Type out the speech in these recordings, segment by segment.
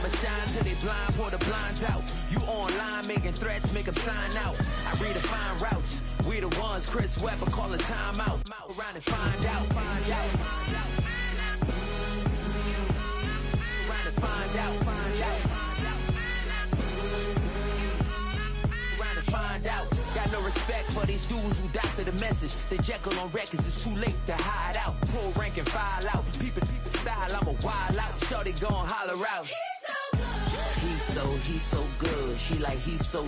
I'ma shine till they blind, pull the blinds out. You online making threats, make them sign out. I redefine routes. We the ones Chris Webber calling time out. Around and find out. Find out. Around and find out. Find out. Around and find out. Got no respect for these dudes who doctor the message. They Jekyll on records, it's too late to hide out. Pull rank and file out. People style, I'm a wild out. Shorty gon' holler out. He's so good. She like he's so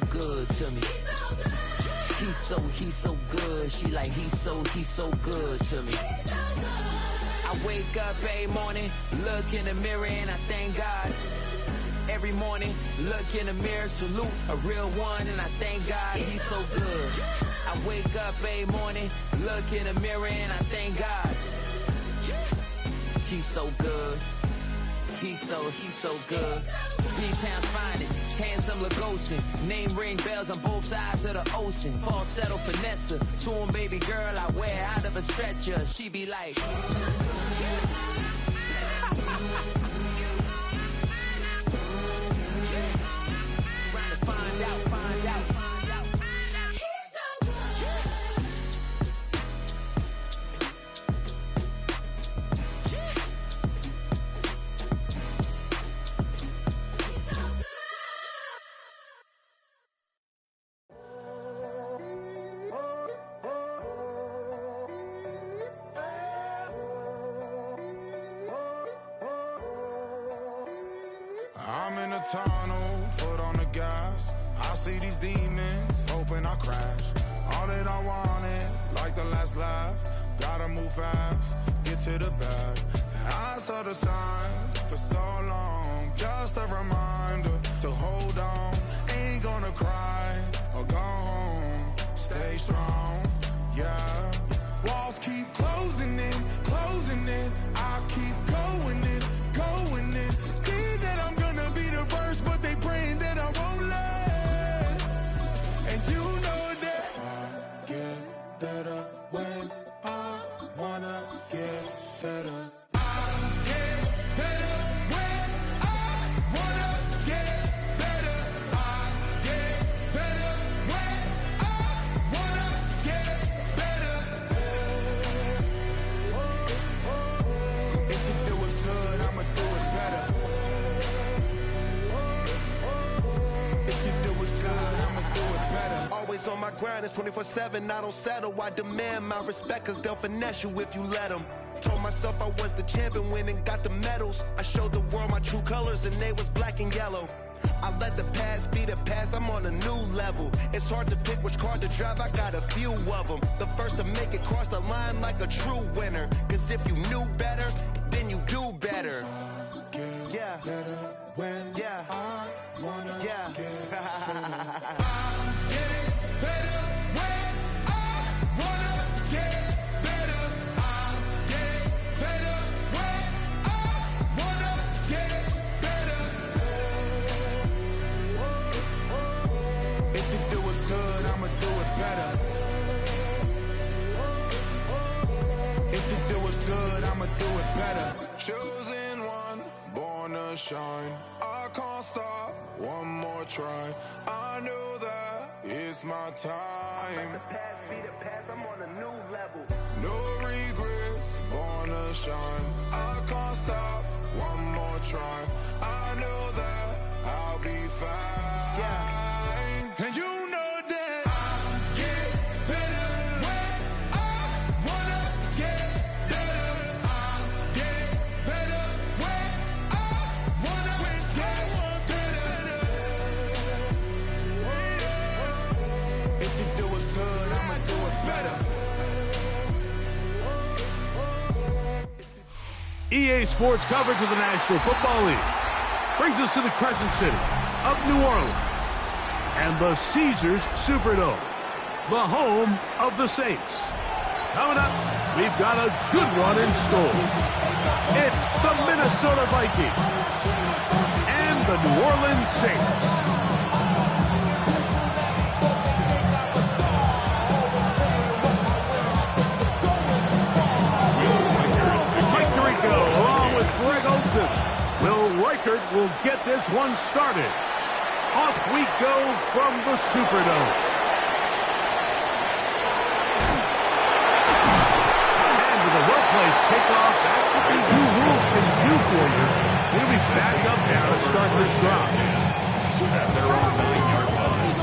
good to me. He's so good. She like he's so good to me. I wake up every morning, look in the mirror and I thank God. Every morning, look in the mirror, salute a real one, and I thank God he's so good. I wake up every morning, look in the mirror and I thank God. He's so good. He's so good. B-Town's finest, handsome Lagosin. Name ring bells on both sides of the ocean. Falsetto finesse, to him baby girl I wear out of a stretcher. She be like trying to find out. I'm in a tunnel, foot on the gas. I see these demons, hoping I crash. All that I wanted, like the last laugh. Gotta move fast, get to the bag. And I saw the signs for so long. Just a reminder to hold on. Ain't gonna cry or go home. Stay strong, yeah. Walls keep closing in. I keep going in. See that I'm gonna be the first, but they praying that I won't let. And you know that I get better when I wanna get better. On my grind, it's 24/7, I don't settle. I demand my respect, cause they'll finesse you if you let them. Told myself I was the champion, went and got the medals. I showed the world my true colors and they was black and yellow. I let the past be the past, I'm on a new level. It's hard to pick which car to drive, I got a few of them. The first to make it cross the line like a true winner. Cause if you knew better, then you do better. Yeah. Better when I wanna get better. Chosen one, born to shine. I can't stop, one more try. I know that it's my time. Let the past be the past, I'm on a new level. No regrets, born to shine. I can't stop, one more try. I know that I'll be fine. Yeah. And you EA Sports coverage of the National Football League brings us to the Crescent City of New Orleans and the Caesars Superdome, the home of the Saints. Coming up, we've got a good one in store. It's the Minnesota Vikings and the New Orleans Saints. Along with Greg Olsen, we'll Reichert will get this one started. Off we go from the Superdome. And with a well-placed kickoff, that's what these new rules can do for you. They'll be back up now to start this drive. At their own 9-yard line.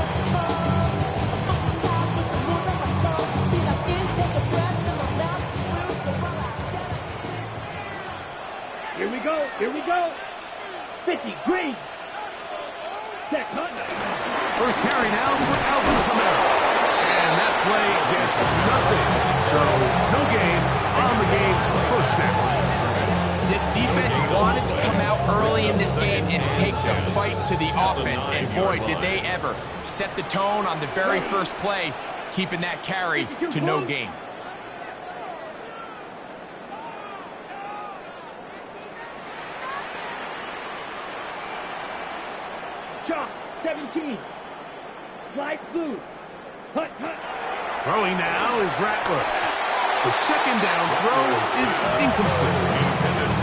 Here we go, here we go. 50, green. Set, cut. First carry now for Alvin Kamara. And that play gets nothing. So, no gain on the game's first snap. This defense wanted to come out early in this game and take the fight to the offense. And boy, did they ever set the tone on the very first play, keeping that carry to no gain. Chalk, 17. Light blue. Hut, hut. Throwing now is Rattler. The second down throw is incomplete.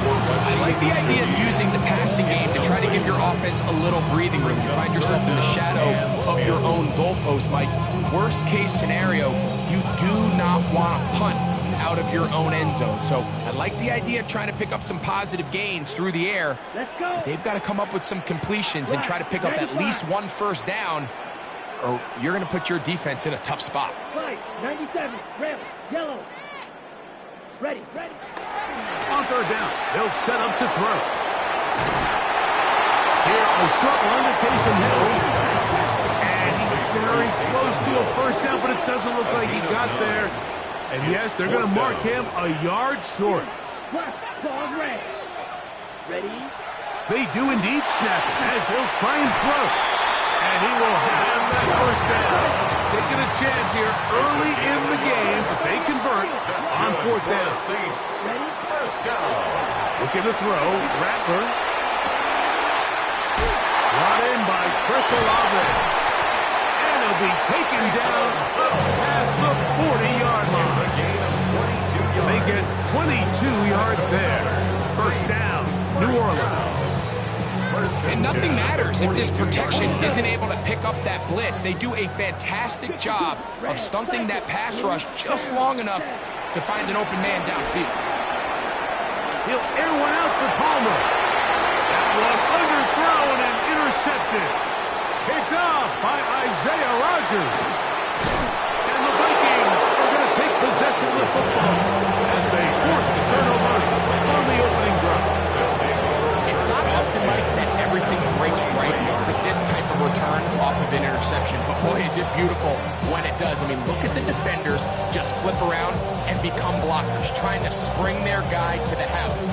I like the idea of using the passing game to try to give your offense a little breathing room. You find yourself in the shadow of your own goalpost, Mike. Worst case scenario, you do not want to punt out of your own end zone. So I like the idea of trying to pick up some positive gains through the air. Let's go. They've got to come up with some completions and try to pick up at least one first down, or you're going to put your defense in a tough spot. 97, red, yellow. Ready, ready. On third down, they'll set up to throw. Here, a short one to Taysom Hill. And he's very close to a first down, but it doesn't look like he got there. And yes, they're going to mark him a yard short. Ball red. Ready? They do indeed snap it as they'll try and throw. And he will have that first down. Taking a chance here early in the game, but they convert on fourth down. Looking to throw, Rattler. Brought in by Chris Olave. And he'll be taken down up past the 40-yard line. They get 22 yards there. First down, New Orleans. And nothing matters if this protection isn't able to pick up that blitz. They do a fantastic job of stunting that pass rush just long enough to find an open man downfield. He'll air one out for Palmer. That one underthrown and intercepted. Picked off by Isaiah Rodgers. And the Vikings are going to take possession of the football as they force the turnover on the opening drive. It's not often, Mike, that everything breaks right for this type of return off of an interception. But boy, is it beautiful when it does. I mean, look at the defenders just flip around and become blockers, trying to spring their guy to the house.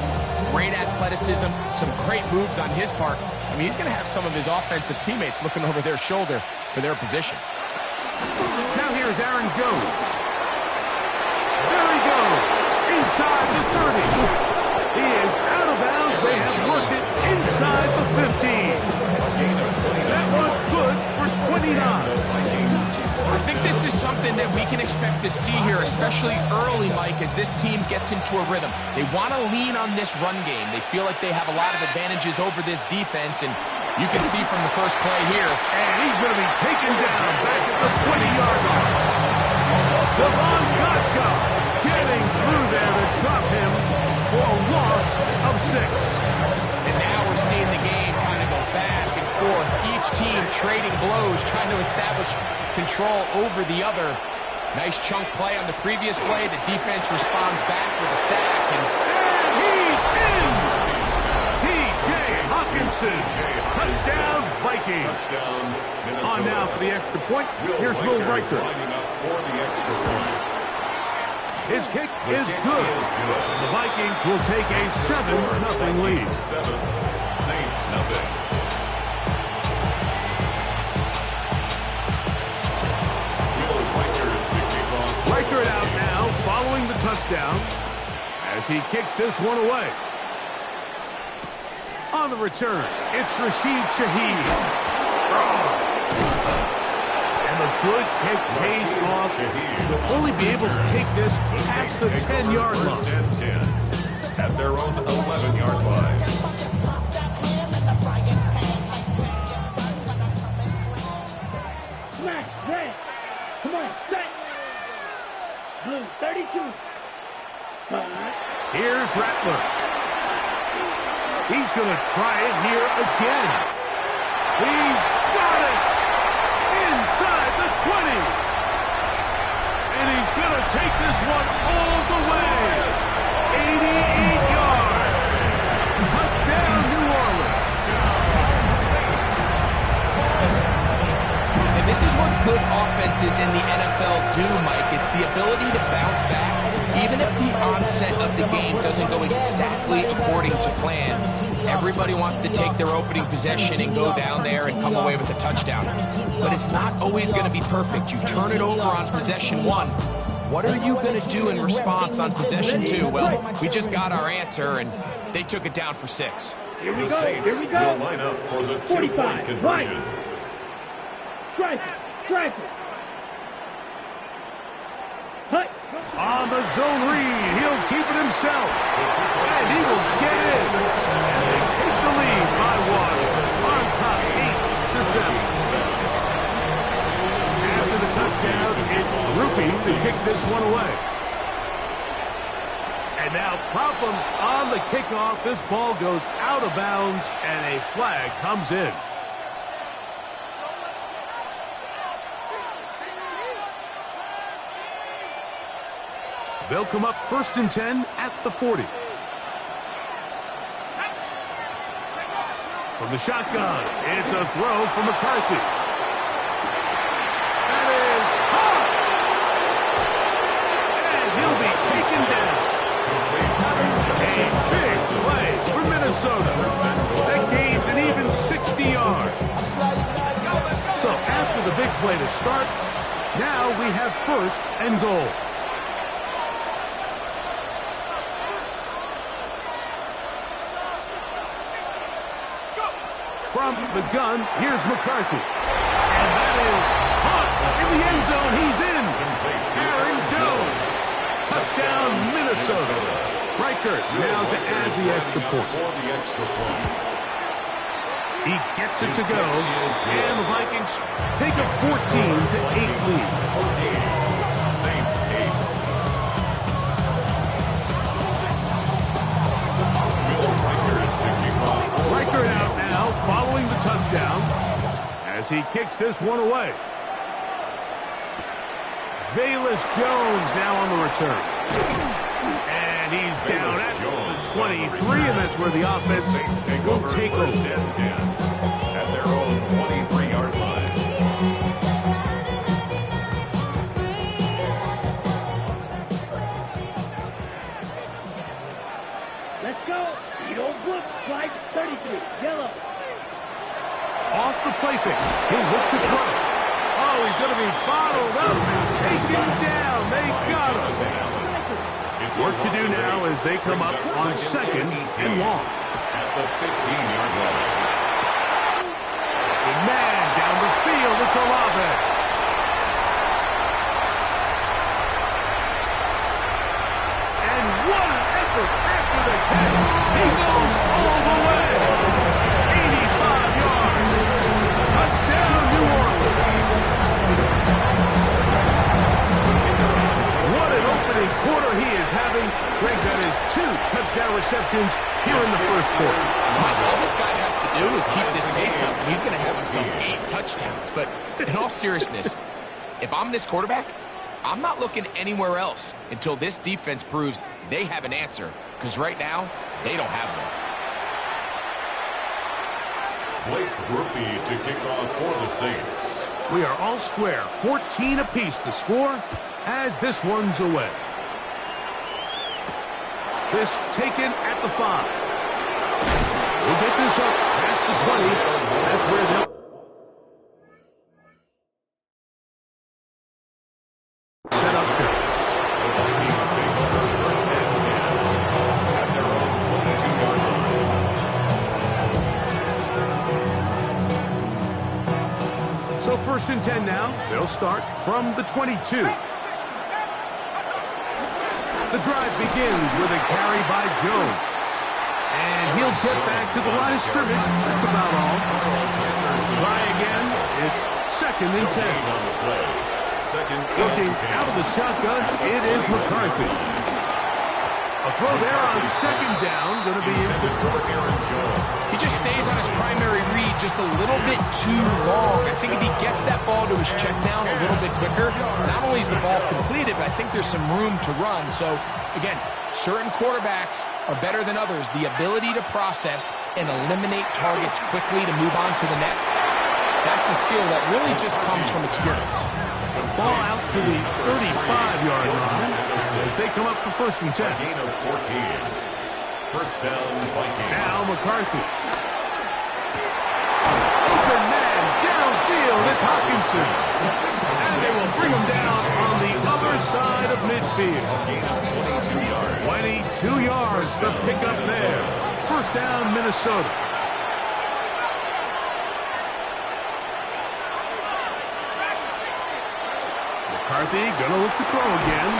Great athleticism, some great moves on his part. I mean, he's going to have some of his offensive teammates looking over their shoulder for their position. Now here's Aaron Jones. There he goes, inside the 30. He is out of bounds. They have worked it inside the 15. That one good for 29. I think this is something that we can expect to see here, especially early, Mike, as this team gets into a rhythm. They want to lean on this run game. They feel like they have a lot of advantages over this defense, and you can see from the first play here. And he's going to be taken down back at the 20-yard line. Devon Gotcha getting through there to drop him for a loss of 6. And now we're seeing the game kind of go back and forth. Each team trading blows, trying to establish control over the other. Nice chunk play on the previous play. The defense responds back with a sack. And he's in! T.J. Hawkinson. Touchdown, Vikings. On now for the extra point. Here's Will Reichert. His kick is good. The Vikings will take a 7-0 lead. Saints nothing. Reichert out now, following the touchdown, as he kicks this one away. On the return, it's Rashid Shaheed. And the good kick pays off. He'll only be able to take this past the 10-yard line. At their own 11-yard line. He's going to try it here again. He's got it! Inside the 20! And he's going to take this one all the way! 88 yards! Touchdown, New Orleans! And this is what good offenses in the NFL do, Mike. It's the ability to bounce back. Even if the onset of the game doesn't go exactly according to plan, everybody wants to take their opening possession and go down there and come away with a touchdown. But it's not always going to be perfect. You turn it over on possession 1. What are you going to do in response on possession 2? Well, we just got our answer, and they took it down for 6. Here we The go. Saints Here we will go. line up for the 45, two-point conversion. Strike it. Strike it. Hut. On the zone read, he'll keep it himself. And he will get in. And they take the lead by 1 on top 8-7. After the touchdown, it's Rupi to kick this one away. And now problems on the kickoff. This ball goes out of bounds, and a flag comes in. They'll come up 1st and 10 at the 40. From the shotgun, it's a throw from McCarthy. That is caught! And he'll be taken down. A big play for Minnesota. That gains an even 60 yards. So after the big play to start, now we have 1st and goal. From the gun, here's McCarthy. And that is caught in the end zone. He's in. Aaron Jones. Touchdown, Minnesota. Reichert now to add the extra point. He gets it to go. And the Vikings take a 14-8 lead. Saints 8. Reichert out now, following the touchdown, as he kicks this one away. Velus Jones now on the return. And he's down at the 23, and that's where the offense will take over. At their own 23-yard line. Let's go. You don't look. Slide 33. Yellow. Off the play fake. He'll look to throw. Oh, he's going to be bottled up and taken down. They got him. Work to do now as they come up on 2nd and long. At the 15-yard line. A man down the field. It's Olave. And what an effort after the catch. He goes all the way. 85 yards. Touchdown, New Orleans. What an opening quarter he is having. Greg got his 2 touchdown receptions here in the first quarter. All this guy has to do is keep this pace up, and he's going to have himself 8 touchdowns. But in all seriousness, if I'm this quarterback, I'm not looking anywhere else until this defense proves they have an answer. Because right now, they don't have one. Blake Rupi to kick off for the Saints. We are all square. 14 apiece the score as this one's away. This taken at the 5. We'll get this up past the 20. That's where they'll set up shop. The Vikings take over 1st and 10 at their own 22-yard line. So 1st and 10 now. They'll start from the 22. The drive begins with a carry by Jones. And he'll get back to the line of scrimmage. That's about all. Try again. It's 2nd and 10. On the play. 2nd and Looking 10. out of the shotgun, it is McCarthy. A throw there on second down, going to be incomplete. He just stays on his primary read just a little bit too long. I think if he gets that ball to his check down a little bit quicker, not only is the ball completed, but I think there's some room to run. So, again, certain quarterbacks are better than others. The ability to process and eliminate targets quickly to move on to the next, that's a skill that really just comes from experience. Ball out to the 35-yard line as they come up for 1st and 10. Gain of 14. First down, Vikings. Now McCarthy. Open man downfield. It's Hawkinson. And they will bring him down on the other side of midfield. Gain of 22 yards. 22 yards for pickup there. First down, Minnesota. McCarthy gonna look to throw again.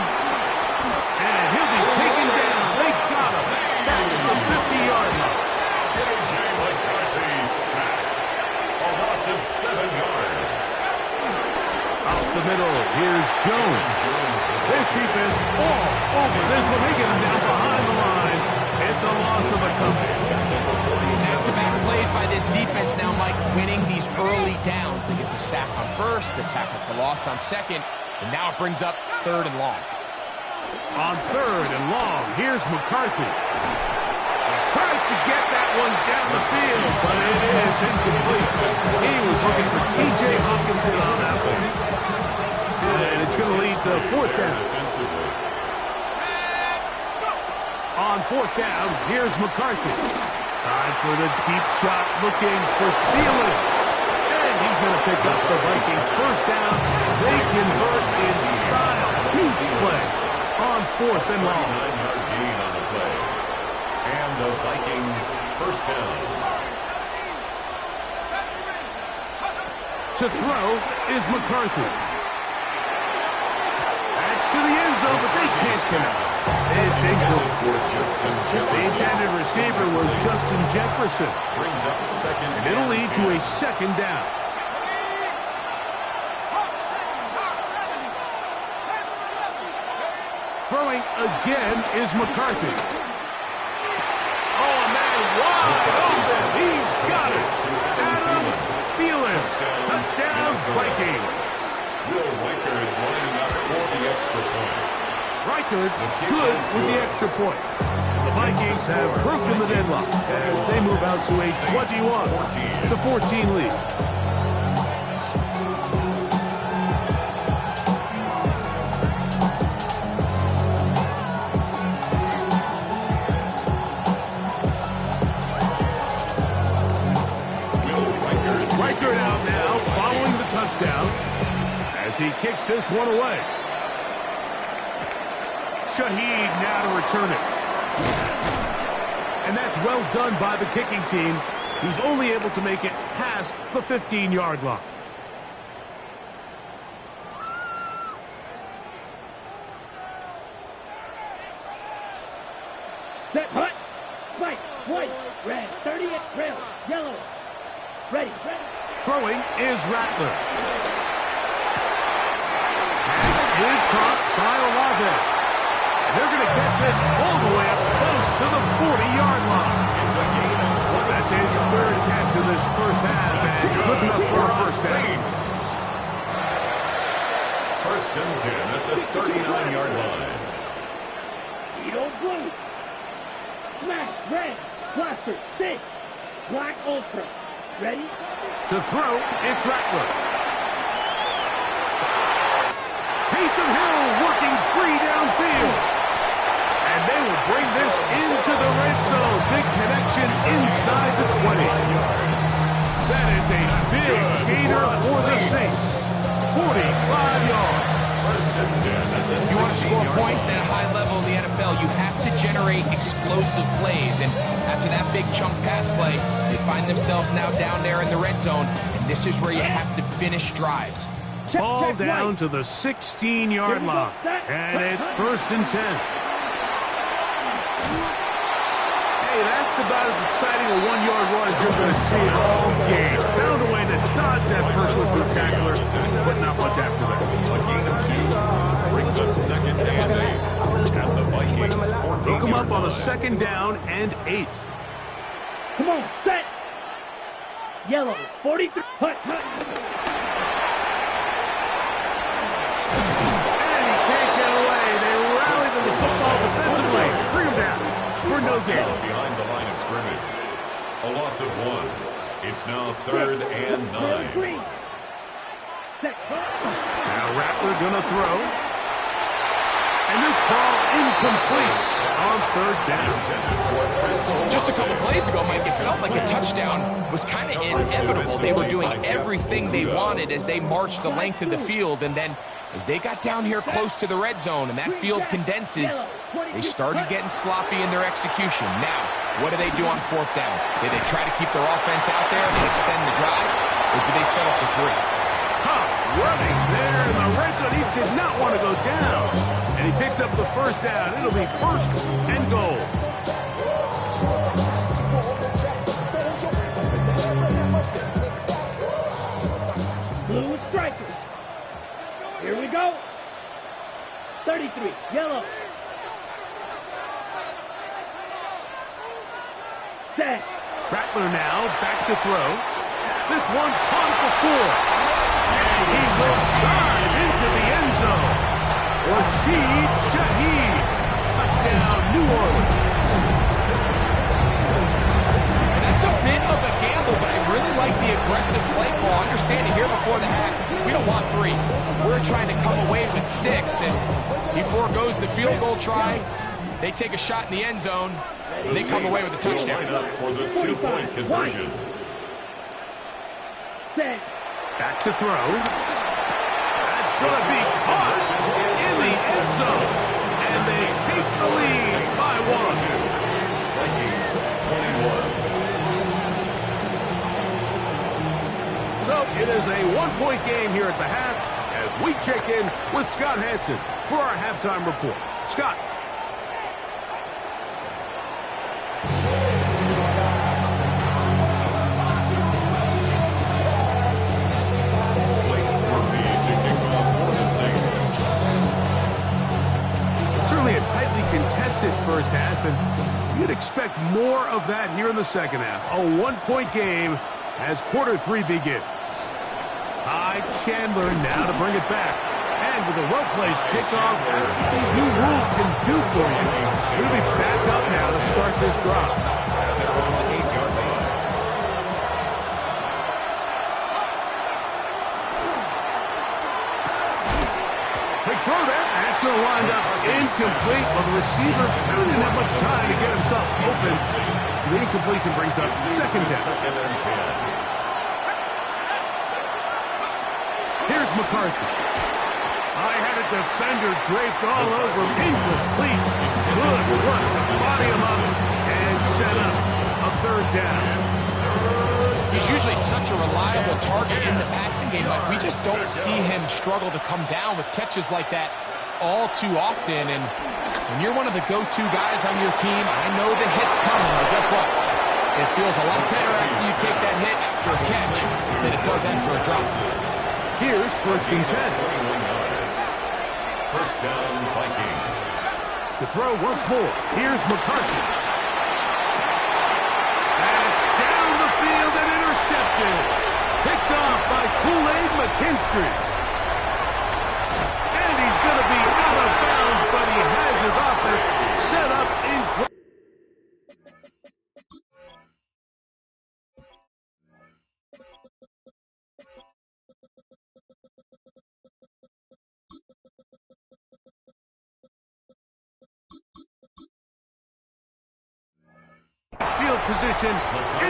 And he'll be taken down. They got him. Back at the 50-yard line. J.J. McCarthy sacked. A loss of 7 yards. Up the middle, here's Jones. This defense all over this one. They get him down behind the line. It's a loss of a couple. Back-to-back plays by this defense now, Mike, winning these early downs. They get the sack on first, the tackle for loss on second, and now it brings up 3rd and long. On 3rd and long, here's McCarthy. He tries to get that one down the field, but it is incomplete. He was looking for T.J. Hawkinson on that one. And it's going to lead to 4th down. On 4th down, here's McCarthy. Time for the deep shot, looking for Thielen. And he's going to pick up the Vikings' 1st down. They convert in style. Huge play on 4th and long. 9-yard gain on the play. And the Vikings' 1st down. To throw is McCarthy. That's to the end zone, but they can't connect. It's incomplete. The intended receiver was Justin Jefferson. Brings up 2nd. And it'll lead to a 2nd down. Throwing again is McCarthy. Oh, man, wide open. He's got it. Adam Thielen. Touchdown, Vikings. Will Reichard lining up for the extra point. Reichard good with the extra point. The Vikings have broken the deadlock as they move out to a 21-14 lead. Reichard out now following the touchdown as he kicks this one away. Shaheed now to return it. And that's well done by the kicking team. He's only able to make it past the 15-yard line. Set, hut, white, white, red, 30 at trail, yellow. Ready, ready. Throwing is Rattler. Pass is caught by Olave. They're going to get this all the way up close to the 40-yard line. It's a gain of 20. That's his 3rd catch of this 1st half, and good enough for a 1st down. 1st and 10 at the 39-yard line. Edo blue. Smash, red, blaster, stick, black ultra. Ready? To throw, it's Rattler. Taysom Hill working free downfield. And they will bring this into the red zone. Big connection inside the 20. That is a big gainer for the Saints. 45 yards. If you want to score points at a high level in the NFL, you have to generate explosive plays. And after that big chunk pass play, they find themselves now down there in the red zone. And this is where you have to finish drives. Ball down to the 16-yard line. And it's 1st and 10. Hey, that's about as exciting a 1-yard run as you're going to see all game. Found a way to dodge that first one through tackler, but not much after that. A gain of 2 brings up 2nd and 8. Now And the Vikings 14 Hook him up on a drive. 2nd down and 8. Come on, set. Yellow, 43. Hut, hut. And he can't get away. They rally to the football defensively. Bring him down for no gain. Behind the line of scrimmage. A loss of 1. It's now 3rd and 9. Green. Set. Now Rattler gonna throw. And this ball incomplete on 3rd down. Just a couple plays ago, Mike, it felt like a touchdown was kind of inevitable. They were doing everything they wanted as they marched the length of the field, and then as they got down here close to the red zone and that field condenses, they started getting sloppy in their execution. Now, what do they do on 4th down? Did they try to keep their offense out there and extend the drive, or do they settle for 3? Tough running there in the red zone. He did not want to go down. And he picks up the 1st down. It'll be 1st and goal. Blue striker. Here we go. 33, yellow. Set. Rattler now back to throw. This one caught at the 4. And he will dive into the end zone. Rashid Shaheed. Touchdown, New Orleans. And that's a bit of a gamble, but I really like the aggressive play call. Understanding here before the half, we don't want 3. We're trying to come away with 6, and he foregoes the field goal try. They take a shot in the end zone, and they come away with a touchdown. Line up for the 2-point conversion. Set. Back to throw. That's going to be caught in the end zone. And they take the lead by 1. Vikings 21. So it is a 1-point game here at the half as we check in with Scott Hansen for our halftime report. Scott. Certainly a tightly contested first half, and you'd expect more of that here in the second half. A 1-point game as quarter 3 begins. Ty Chandler now to bring it back. And with a well-placed kickoff, that's what these new rules can do for you. We'll be back up now to start this drive. At their own 8-yard line. Quick throw there. That's going to wind up incomplete. Well, the receiver really didn't have much time to get himself open. So the incompletion brings up 2nd down. 2nd and 10. Here's McCarthy. I had a defender draped all over him. Incomplete. Good run to body him up and set up a 3rd down. He's usually such a reliable target in the passing game, but we just don't see him struggle to come down with catches like that all too often. And when you're one of the go-to guys on your team, I know the hit's coming, but guess what? It feels a lot better after you take that hit after a catch than it does after a drop. Here's 1st and 10. 1st down, Vikings. To throw once more. Here's McCarthy. That's down the field and intercepted. Picked off by Kool-Aid McKinstry. And he's going to be out of bounds, but he has his offense set up in play. Field position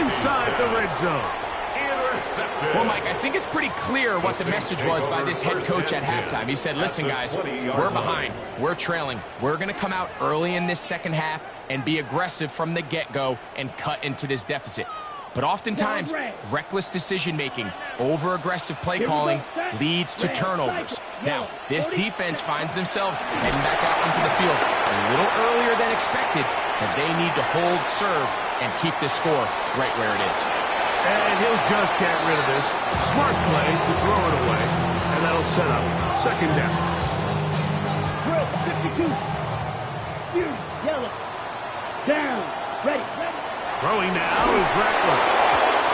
inside the red zone. Intercepted. Well, Mike, I think it's pretty clear what the message was by this head coach at halftime. He said, listen, guys, we're behind. We're trailing. We're going to come out early in this second half and be aggressive from the get-go and cut into this deficit. But oftentimes, reckless decision-making, over-aggressive play calling leads to turnovers. Now, this defense finds themselves heading back out into the field a little earlier than expected, but they need to hold serve and keep this score right where it is. And he'll just get rid of this. Smart play to throw it away, and that'll set up 2nd down. Fury, yellow. Down. Ready. Throwing now is Rattler.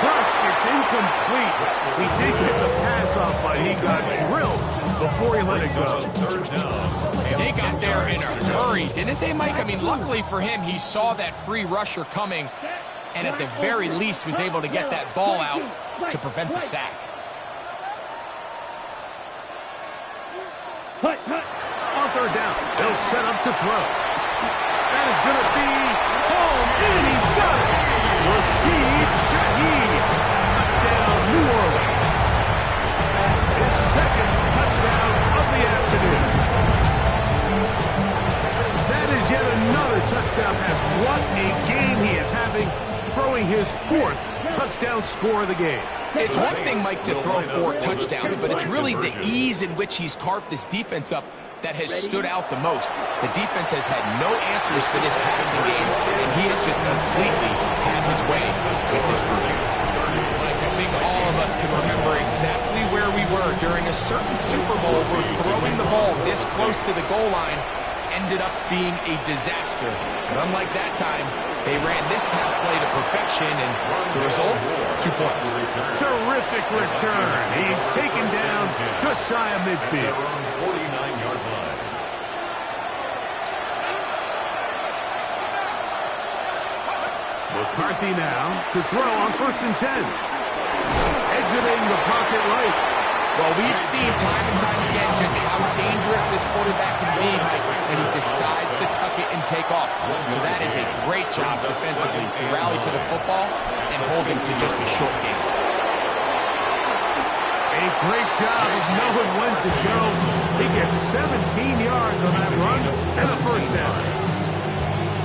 Crushed, it's incomplete. He did get the pass off, but he got drilled before he let it go. Third down. They got there in a hurry, didn't they, Mike? I mean, luckily for him, he saw that free rusher coming, and at the very least was able to get that ball out to prevent the sack. On third down, they'll set up to throw. That is going to be home, and he's got it. Rashid Shaheed, touchdown, New Orleans. His second touchdown of the afternoon. That is yet another touchdown pass. What a game he is having, throwing his fourth touchdown score of the game. It's one thing, Mike, to throw 4 touchdowns, but it's really the ease in which he's carved this defense up that has stood out the most. The defense has had no answers for this passing game, and he has just completely had his way with this group. Mike, I think all of us can remember exactly where we were during a certain Super Bowl where throwing the ball this close to the goal line ended up being a disaster. But unlike that time, they ran this pass play to perfection, and the result, 2 points. Terrific return. He's taken down just shy of midfield. 49-yard line. McCarthy now to throw on 1st and 10. Exiting the pocket right. Well, we've seen time and time again just how dangerous this quarterback can be, Mike, when he decides to tuck it and take off. So that is a great job defensively to rally to the football and hold him to just a short game. A great job of knowing when to go. He gets 17 yards on that run and a first down.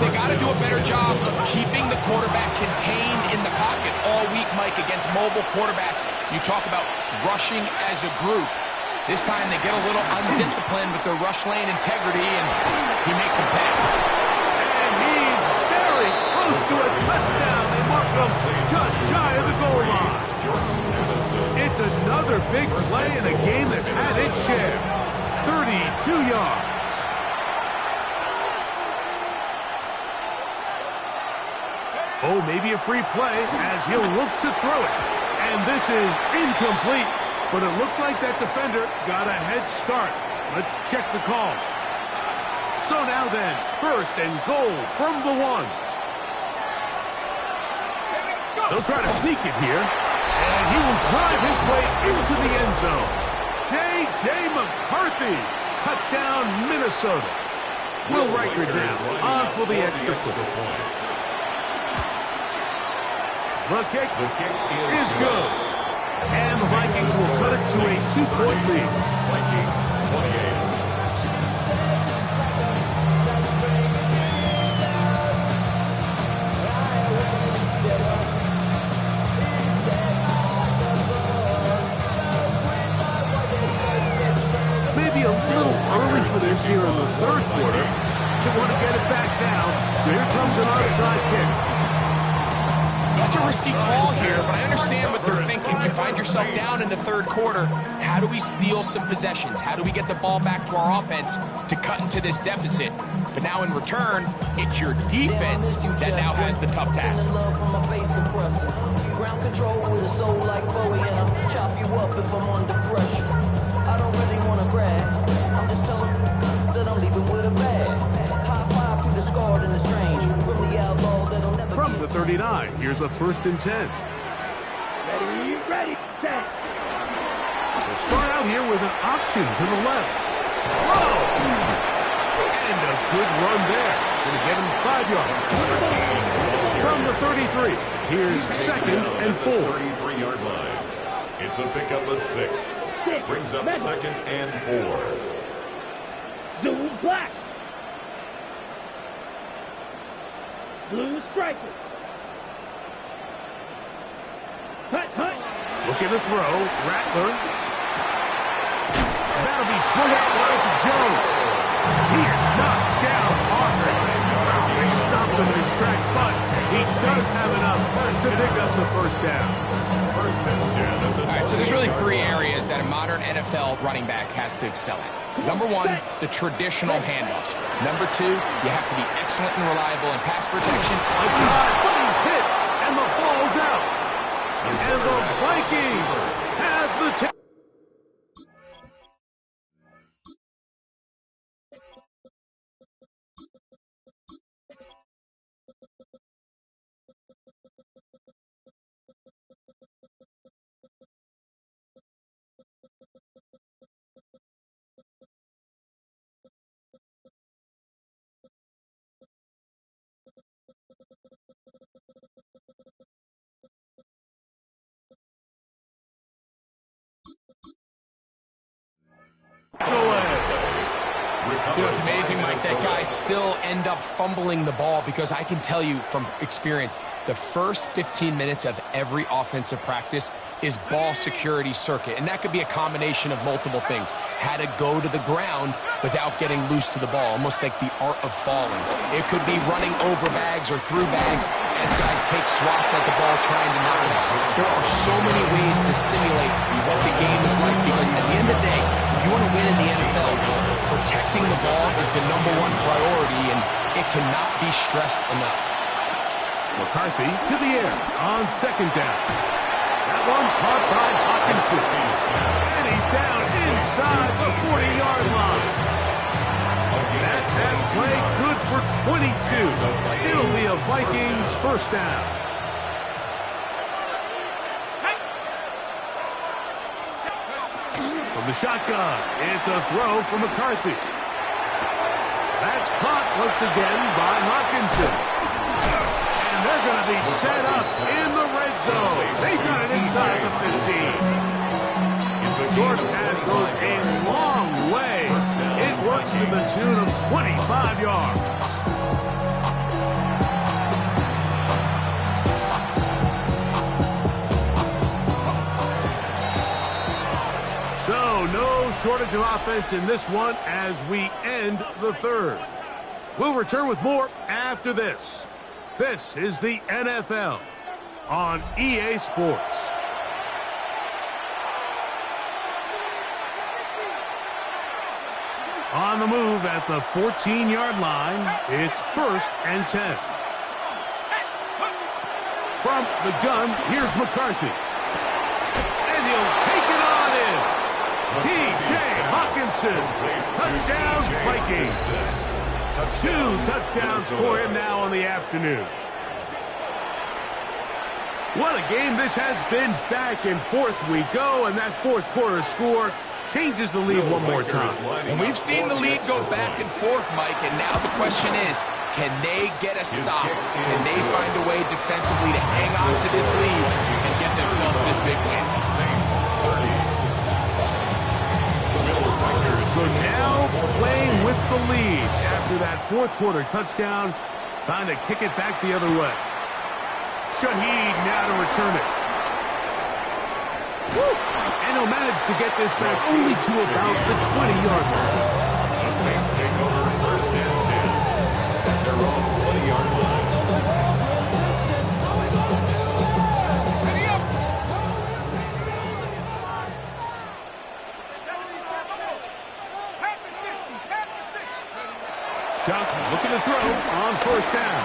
They got to do a better job of keeping the quarterback contained in the pocket all week, Mike, against mobile quarterbacks. You talk about rushing as a group. This time they get a little undisciplined with their rush lane integrity, and he makes them pay. And he's very close to a touchdown. They mark him just shy of the goal line. It's another big play in a game that's had its share. 32 yards. Oh, maybe a free play as he'll look to throw it. And this is incomplete. But it looked like that defender got a head start. Let's check the call. So now then, 1st and goal from the 1. They'll try to sneak it here. And he will drive his way into the end zone. J.J. McCarthy. Touchdown, Minnesota. Will Riker down on for the extra point. The kick is good. And the Vikings will cut it to a 2-point lead. Vikings 28. Maybe a little early for this here in the 3rd quarter. They want to get it back down. So here comes an onside kick. It's a risky call here, but I understand what they're thinking. You find yourself down in the 3rd quarter. How do we steal some possessions? How do we get the ball back to our offense to cut into this deficit? But now in return, it's your defense that now has the tough task. Ground control with a soul like Bowie, and I'll chop you up if I'm under pressure. I don't really want to brag. I'm just telling that I'm leaving with a bag. High five to the scarred and the strange. From the outlaw that'll never From the 39, here's a 1st and 10. Ready, set. We'll start out here with an option to the left. Throw! And a good run there. Going to get him 5 yards. From the 33, here's 2nd and 4. 33-yard line. It's a pickup of 6. Brings up 2nd and 4. Blue black. Blue striker. Hut. Looking to throw. Rattler. That'll be swung out wide to Jones. He is knocked down hard. They stopped him in his tracks, but He does have enough to pick up the first down. First and 10 at the 20. All right, so there's really 3 areas that a modern NFL running back has to excel at. Number 1, the traditional handoffs. Number 2, you have to be excellent and reliable in pass protection. A drive, but he's hit, and the ball's out. And the Vikings have the You know, it's amazing, Mike, that guys still end up fumbling the ball because I can tell you from experience, the first 15 minutes of every offensive practice is ball security circuit. And that could be a combination of multiple things. How to go to the ground without getting loose to the ball, almost like the art of falling. It could be running over bags or through bags as guys take swats at the ball trying to knock it out. There are so many ways to simulate what the game is like because at the end of the day, if you want to win in the NFL, protecting the ball is the #1 priority, and it cannot be stressed enough. McCarthy to the air on second down. That one caught by Hawkinson. And he's down inside the 40-yard line. That pass play good for 22. It'll be a Vikings first down. From the shotgun, it's a throw from McCarthy. That's caught once again by Hawkinson. And they're going to be set up in the red zone. They've got it inside the 15. Short pass goes a long way. It works to the tune of 25 yards. So, no shortage of offense in this one as we end the third. We'll return with more after this. This is the NFL on EA Sports. On the move at the 14-yard line, it's 1st and 10. From the gun, here's McCarthy. And he'll take it on in. T.J. Hawkinson, touchdown Vikings. 2 touchdowns for him now on the afternoon. What a game this has been. Back and forth we go, and that fourth quarter score changes the lead one more time. And we've seen the lead go back and forth, Mike, and now the question is, can they get a stop? Can they find a way defensively to hang on to this lead and get themselves this big win? So now playing with the lead after that fourth quarter touchdown, trying to kick it back the other way. Shaheed now to return it. Woo! And he'll manage to get this back only to about the 20-yard line. The Saints take over 1st and 10 at their own 20-yard line. Shuck looking to throw on 1st down.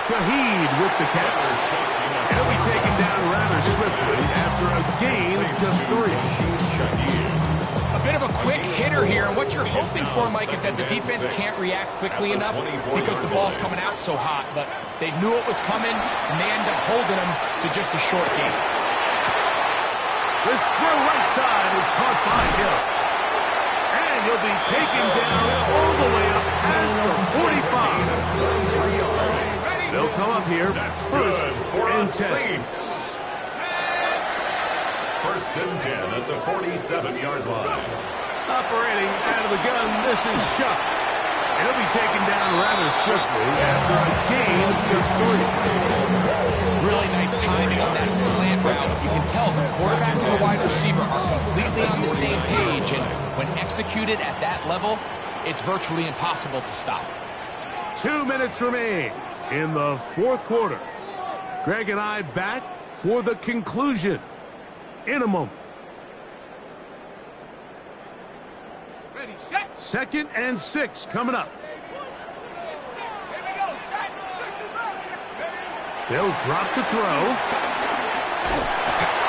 Shaheed with the catch. He'll be taken down rather swiftly after a gain of just 3. A bit of a quick hitter here, and what you're hoping for, Mike, is that the defense can't react quickly enough because the ball's coming out so hot, but they knew it was coming, and they end up holding them to just a short gain. This throw right side is caught by Hill. And he'll be taken down all the way up past the 45. They'll come up here. That's 1st and 10. Saints. 1st and 10 at the 47-yard line. Operating out of the gun, this is Shuck. And he'll be taken down rather swiftly after a gain of just 3. Really nice timing on that slant route. You can tell the quarterback and the wide receiver are completely on the same page, and when executed at that level, it's virtually impossible to stop. 2 minutes remain. in the fourth quarter. Greg and I back for the conclusion in a moment. Ready, set. 2nd and 6 coming up. They'll drop to throw.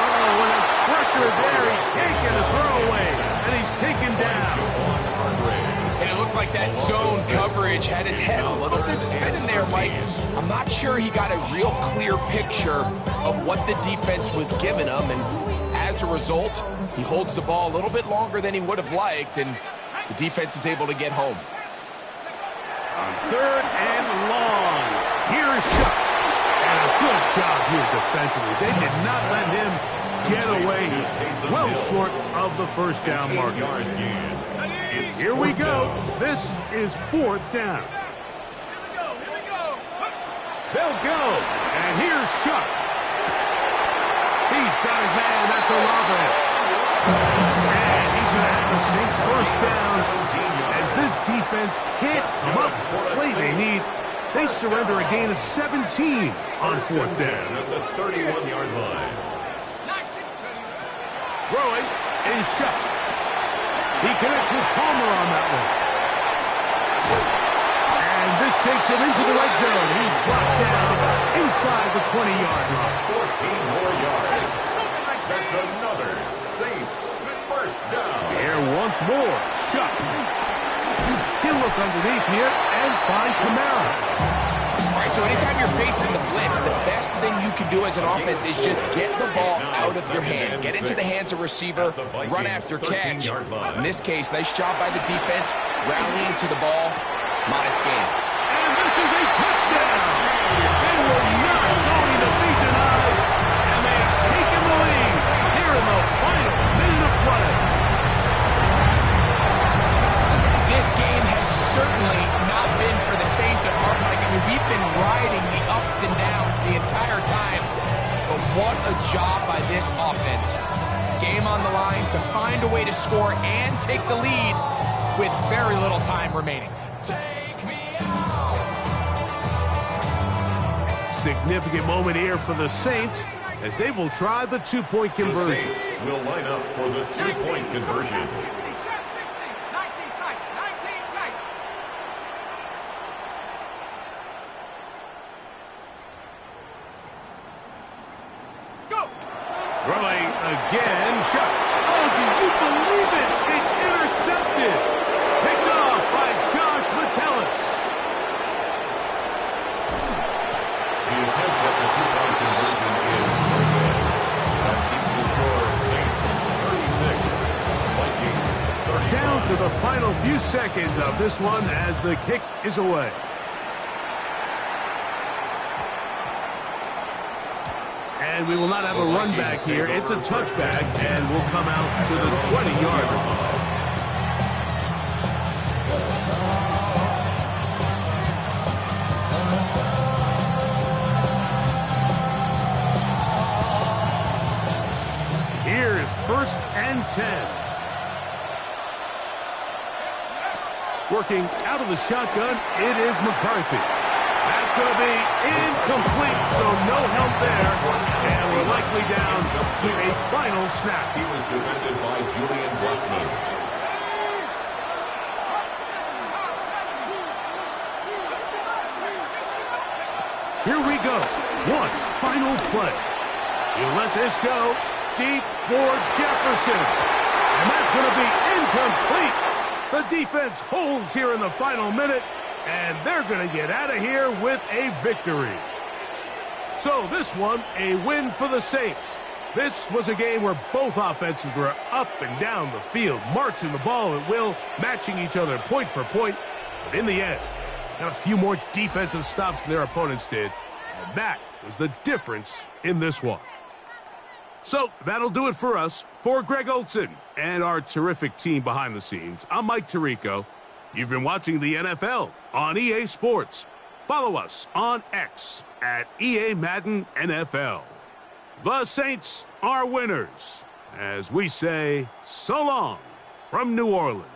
Oh, what a pressure there. He can't get a throw away, and he's taken down. And it looked like that zone coverage had his head a little bit spinning there, Mike. I'm not sure he got a real clear picture of what the defense was giving him, and as a result, he holds the ball a little bit longer than he would have liked, and the defense is able to get home. On 3rd and long, here's Shuck. And a good job here defensively. They did not let him get away. Well short of the first down marker. Here we go. This is 4th down. They'll go. And here's Shuck. He's got his man. That's Olave. And he's going to have the Saints first down. As this defense can't come up with the play they need, they surrender a gain of 17 on 4th down. At the 31-yard line. Throwing is Shuck. He connects with Palmer on that one. And this takes him into the red zone. He's brought down inside the 20-yard line. 14 more yards. That's another Saints first down. Here once more, Shuck. He'll look underneath here and find Kamara. All right, so anytime you're facing the blitz, the best thing you can do as an offense is just get the ball out of your hand. Get into the hands of receiver, run after catch. In this case, nice job by the defense, rallying to the ball. Modest gain. And this is a touchdown. They were not going to be denied. And they have taken the lead here in the final minute of play. This game has certainly not been for the faint of heart, Mike. I mean, we've been riding the ups and downs the entire time. But what a job by this offense. Game on the line to find a way to score and take the lead with very little time remaining. Significant moment here for the Saints as they will try the two-point conversion. The Saints will line up for the two-point conversion. Throwing again, shot. Oh, do you believe it? It's intercepted. Picked off by Josh Metellus. The attempt at the two-point conversion is good. That keeps the score Saints 36, Vikings 30. Down to the final few seconds of this one as the kick is away. And we will not have a run back here. It's a touchback, and we'll come out to the 20-yard line. Here's 1st and 10. Working out of the shotgun, it is McCarthy. That's going to be incomplete, so no help there. And we're likely down to a final snap. He was defended by Julian Blackman. Here we go. One final play. He'll let this go deep for Jefferson. And that's going to be incomplete. The defense holds here in the final minute. And they're going to get out of here with a victory. So this one, a win for the Saints. This was a game where both offenses were up and down the field, marching the ball at will, matching each other point for point. But in the end, got a few more defensive stops than their opponents did. And that was the difference in this one. So that'll do it for us. For Greg Olson and our terrific team behind the scenes, I'm Mike Tirico. You've been watching the NFL on EA Sports. Follow us on X at EA Madden NFL. The Saints are winners, as we say so long from New Orleans.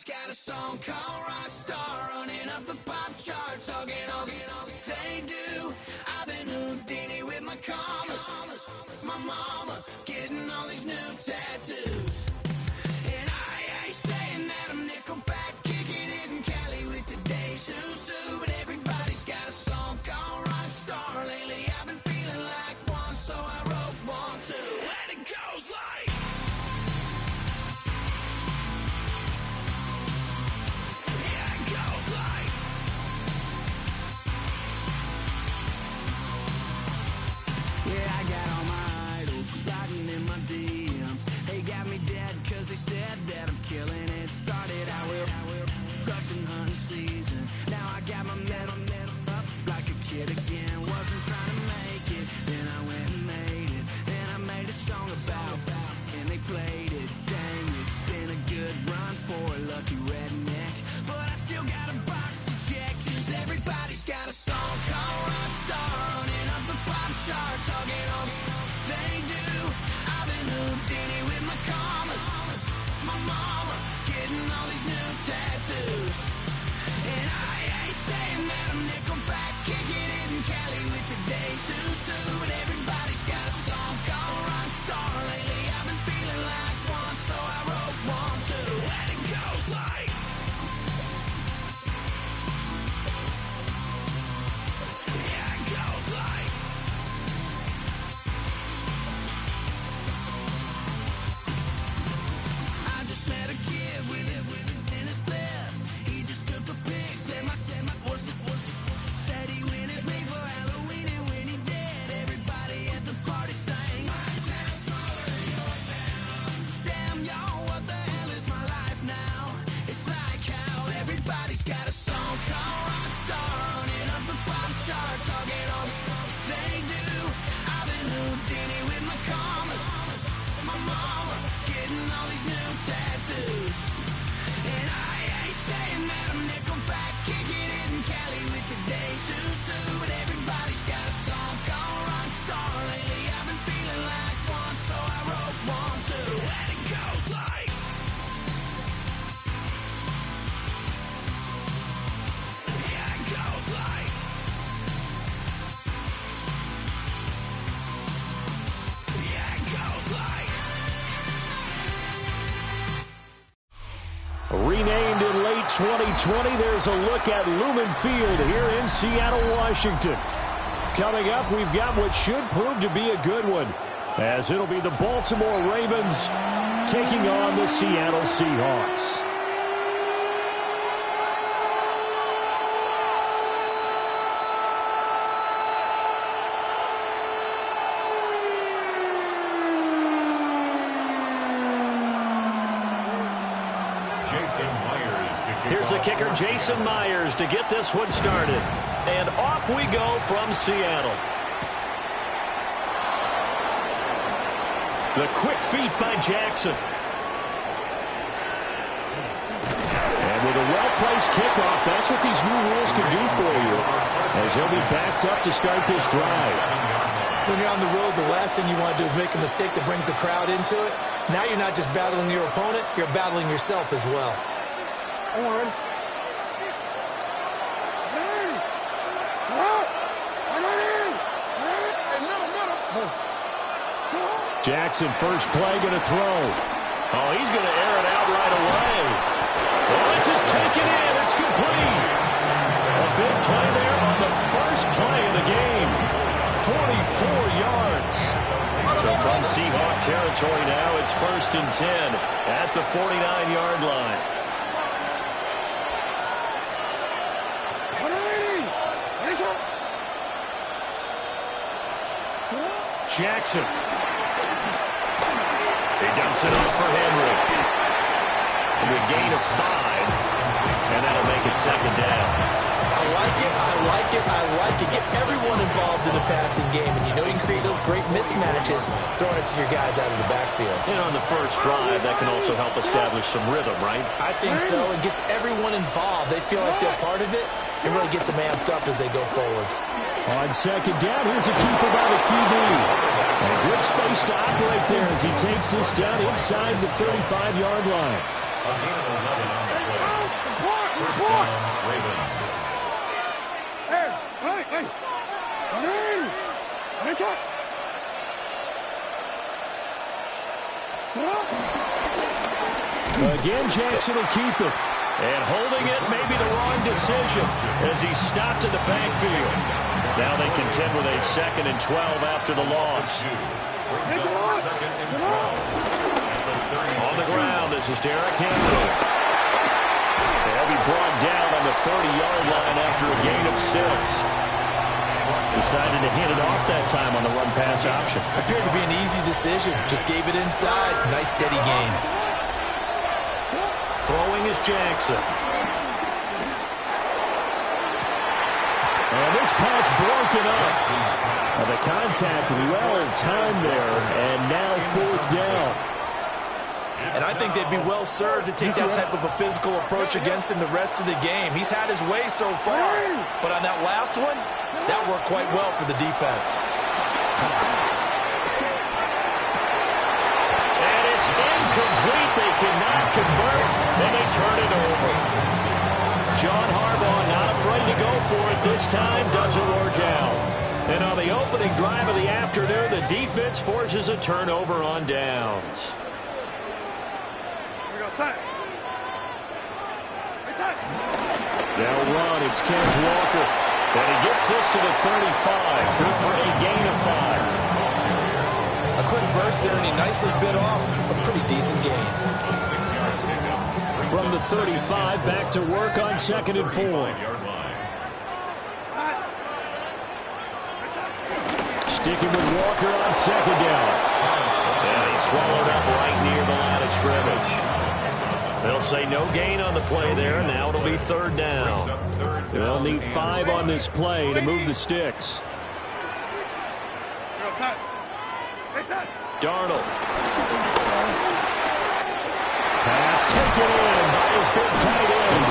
Everybody's got a song called Rockstar, running up the pop charts, all they do. I've been Houdini with my commas, my mama getting all these new tattoos. And I ain't saying that I'm Nickelback, kicking it in Cali with today's Susu, but everybody's got a song called Rockstar. Lately I've been feeling like one, so I wrote one too. And it goes like, yeah, it goes like, yeah, I got all my idols sliding in my DMs. They got me dead cause they said that I'm killing it. Started out with trucks and hunting season. Now I got my metal up like a kid again. Wasn't trying to make it, then I went and made it. Then I made a song about and they played it. Dang, it's been a good run for a lucky redneck, but I still got a box to check, cause everybody's got a song called Rockstar, running up the pop charts, all they do. I've been Houdini with my commas, my mama getting all these new tattoos. And I ain't saying that I'm Nickelback, kicking it in Cali with today's Susu, but everybody's got a song called Rockstar. Lately I've been feeling like one, so I wrote one too. And it goes like, yeah, it goes like, I just met a kid with it in his left. He just took a pic, said my said he witnessed me for Halloween, and when he did, everybody at the party sang, my town smaller than your town. Damn, y'all, what the hell is my life now? It's like how everybody's got a song called Rockstar, running up the pop charts, all they do. I've been Houdini with my commas, my mama getting all these new tattoos. And I ain't saying that I'm Nickelback, kicking it in Cali with today's Susu, but everybody's got a song called Rockstar. Lately I've been feeling like one, so I wrote one too. And it goes like, yeah, it goes like, yeah, it goes like. Renamed in late 2020, there's a look at Lumen Field here in Seattle, Washington. Coming up, we've got what should prove to be a good one, as it'll be the Baltimore Ravens taking on the Seattle Seahawks. Here's the kicker, Jason Myers, to get this one started. And off we go from Seattle. The quick feet by Jackson. And with a well-placed kickoff, that's what these new rules can do for you, as he'll be backed up to start this drive. When you're on the road, the last thing you want to do is make a mistake that brings the crowd into it. Now you're not just battling your opponent, you're battling yourself as well. Jackson, first play, going to throw. Oh, he's going to air it out right away. Oh, this is taken in. It's complete. A big play there on the first play of the game. 44 yards. So from Seahawk territory now, it's 1st and 10 at the 49-yard line. Jackson. He dumps it off for Henry. And a gain of 5. And that'll make it 2nd down. I like it, I like it, I like it. Get everyone involved in the passing game. And you know you can create those great mismatches throwing it to your guys out of the backfield. And on the first drive, that can also help establish some rhythm, right? I think so. It gets everyone involved. They feel like they're part of it. It really gets them amped up as they go forward. On 2nd down, here's a keeper by the QB. And a good space to operate there as he takes this down inside the 35-yard line. A gain of 11 on the play. First down, Ravens. Again, Jackson will keep it. And holding it may be the wrong decision as he stopped in the backfield. Now they contend with a 2nd and 12 after the loss. On the ground, this is Derrick Henry. They'll be brought down on the 30-yard line after a gain of 6. Decided to hand it off that time on the run-pass option. Appeared to be an easy decision. Just gave it inside. Nice, steady gain. Throwing is Jackson. And this pass broken up. The contact well timed there, and now 4th down. And I think they'd be well served to take that type of a physical approach against him the rest of the game. He's had his way so far, but on that last one, that worked quite well for the defense. And it's incomplete. They cannot convert, and they turn it over. John Harbaugh not afraid to go for it this time. Doesn't work out. And on the opening drive of the afternoon, the defense forces a turnover on downs. They'll run. It's Kenneth Walker. And he gets this to the 35. Good for a gain of 5. A quick burst there, and he nicely bit off a pretty decent gain. From the 35, back to work on 2nd and 4. Sticking with Walker on 2nd down. And he swallowed up right near the line of scrimmage. They'll say no gain on the play there, and now it'll be 3rd down. They'll need 5 on this play to move the sticks. Darnold. Pass taken in by his big tight end.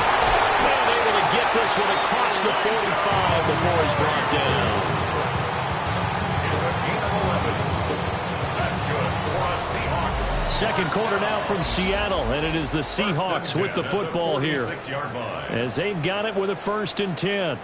And able to get this one across the 45 before he's brought down. It's a gain of 11. That's good for the Seahawks. 2nd quarter now from Seattle, and it is the Seahawks with the football here as they've got it with a 1st and 10.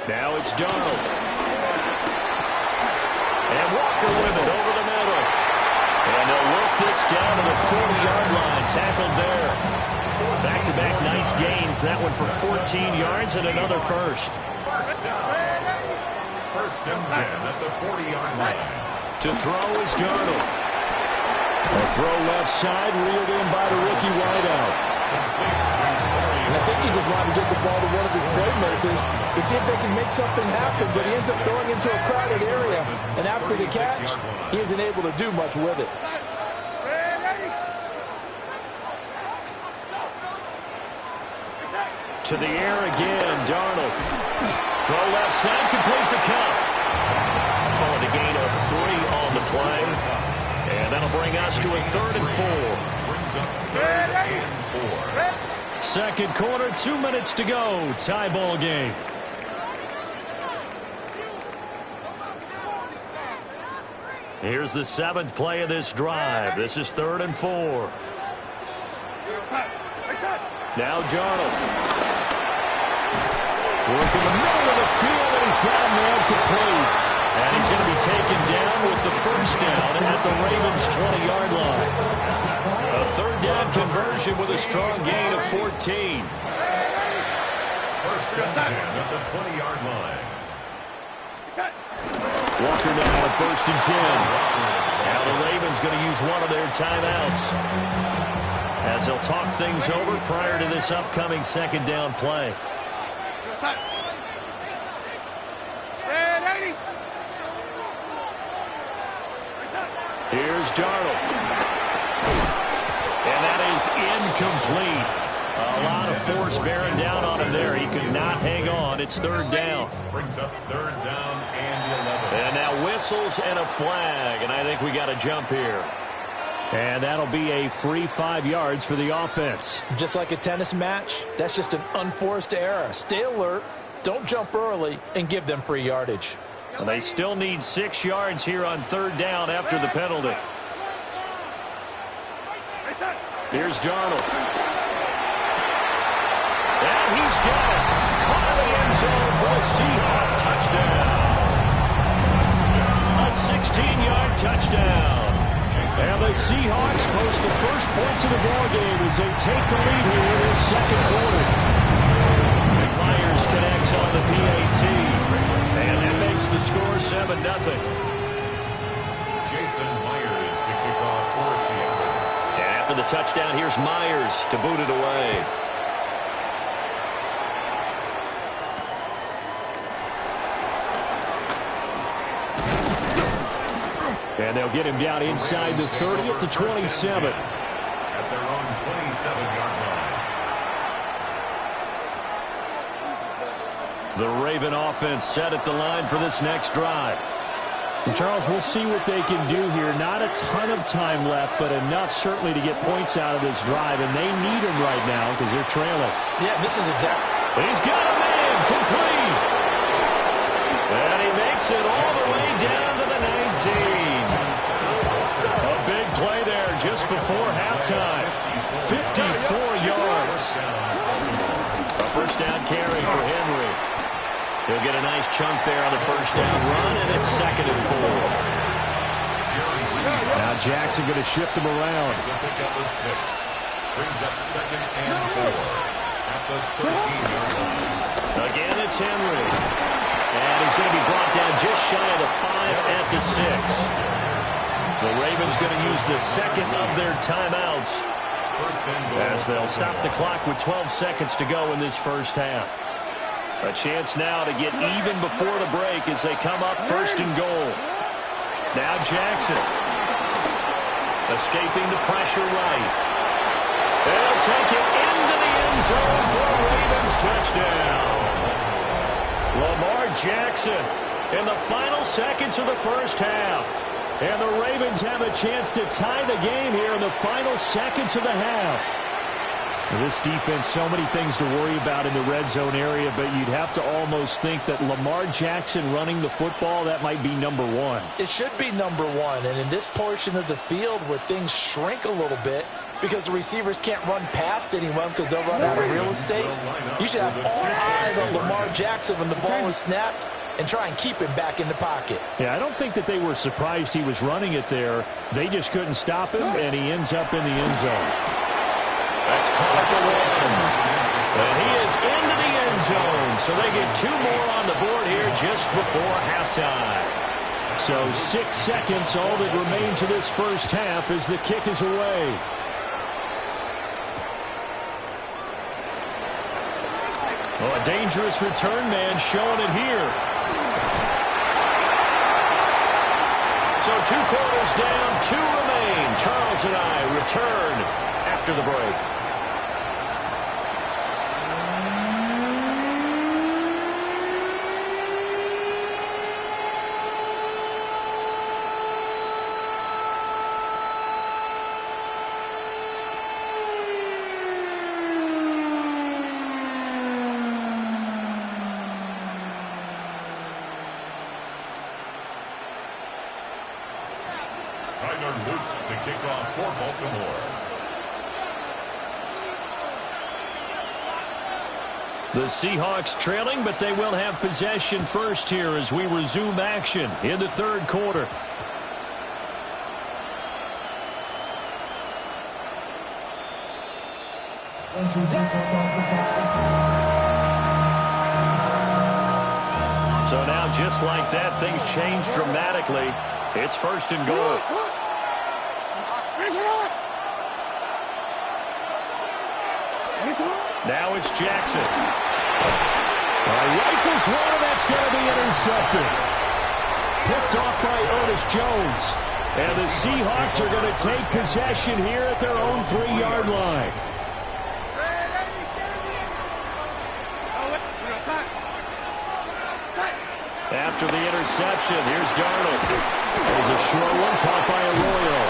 Now it's Darnold. And Walker with it over the middle. And they'll work this down to the 40-yard line. Tackled there. Back-to-back nice gains. That one for 14 yards and another first. First down. 1st and 10 at the 40-yard line. To throw is Darnold. A throw left side, reeled in by the rookie wideout. And I think he just wanted to get the ball to one of his playmakers to see if they can make something happen, but he ends up throwing into a crowded area, and after the catch, he isn't able to do much with it. To the air again, Darnold. Throw left side, complete to Cup. Oh, the gain of 3 on the play. And that'll bring us to a 3rd and 4. 2nd quarter, 2 minutes to go. Tie ball game. Here's the 7th play of this drive. This is 3rd and 4. Now Darnold. Working the middle of the field, and he's got a man complete. And he's going to be taken down with the 1st down at the Ravens' 20-yard line. A 3rd down conversion with a strong gain of 14. 1st and 10 at the 20-yard line. Walker now at 1st and 10. Now the Ravens going to use one of their timeouts as they'll talk things over prior to this upcoming 2nd down play. Here's Darnold. And that is incomplete. A lot of force bearing down on him there. He could not hang on. It's 3rd down. Brings up 3rd down and 11. And now whistles and a flag. And I think we got a jump here. And that'll be a free 5 yards for the offense. Just like a tennis match, that's just an unforced error. Stay alert, don't jump early, and give them free yardage. Well, they still need 6 yards here on 3rd down after the penalty. Here's Darnold. And he's got it. Caught in the end zone for a Seahawk touchdown. A 16-yard touchdown. And the Seahawks post the first points of the ball game as they take the lead here in this 2nd quarter. Myers connects on the PAT. And that makes the score 7-0. Jason Myers to kick off for Seattle. And after the touchdown, here's Myers to boot it away. And they'll get him down inside the 30 at the 27. At their own 27-yard line. The Raven offense set at the line for this next drive. And Charles, we'll see what they can do here. Not a ton of time left, but enough certainly to get points out of this drive. And they need them right now because they're trailing. Yeah, this is exactly. He's got a man complete. And he makes it all the way down to the 19. A big play there just before halftime. 54 yards. A first down carry for Henry. He'll get a nice chunk there on the first down run, and it's 2nd and 4. Now Jackson going to shift him around. Pick up a 6. Brings up 2nd and 4 at the 13-yard line. Again, it's Henry. And he's going to be brought down just shy of the 5 at the 6. The Ravens going to use the 2nd of their timeouts as they'll stop the clock with 12 seconds to go in this first half. A chance now to get even before the break as they come up 1st and goal. Now Jackson. Escaping the pressure right. They'll take it into the end zone for a Ravens touchdown. Lamar Jackson in the final seconds of the first half. And the Ravens have a chance to tie the game here in the final seconds of the half. This defense, so many things to worry about in the red zone area, but you'd have to almost think that Lamar Jackson running the football, that might be number 1. It should be number 1, and in this portion of the field where things shrink a little bit because the receivers can't run past anyone because they'll run out of real estate, you should have all eyes on Lamar Jackson when the ball is snapped and try and keep him back in the pocket. Yeah, I don't think that they were surprised he was running it there. They just couldn't stop him, and he ends up in the end zone. That's caught at the 1. And he is into the end zone. So they get 2 more on the board here just before halftime. So 6 seconds, all that remains of this first half as the kick is away. Oh, a dangerous return man showing it here. So 2 quarters down, 2 remain. Charles and I return after the break. To kick off for Baltimore. The Seahawks trailing, but they will have possession first here as we resume action in the 3rd quarter. So now, just like that, things change dramatically. It's 1st and goal. Now it's Jackson. Rifles one, and that's going to be intercepted. Picked off by Ernest Jones. And the Seahawks are going to take possession here at their own 3-yard line. After the interception, here's Darnold. There's a short one caught by Arroyo.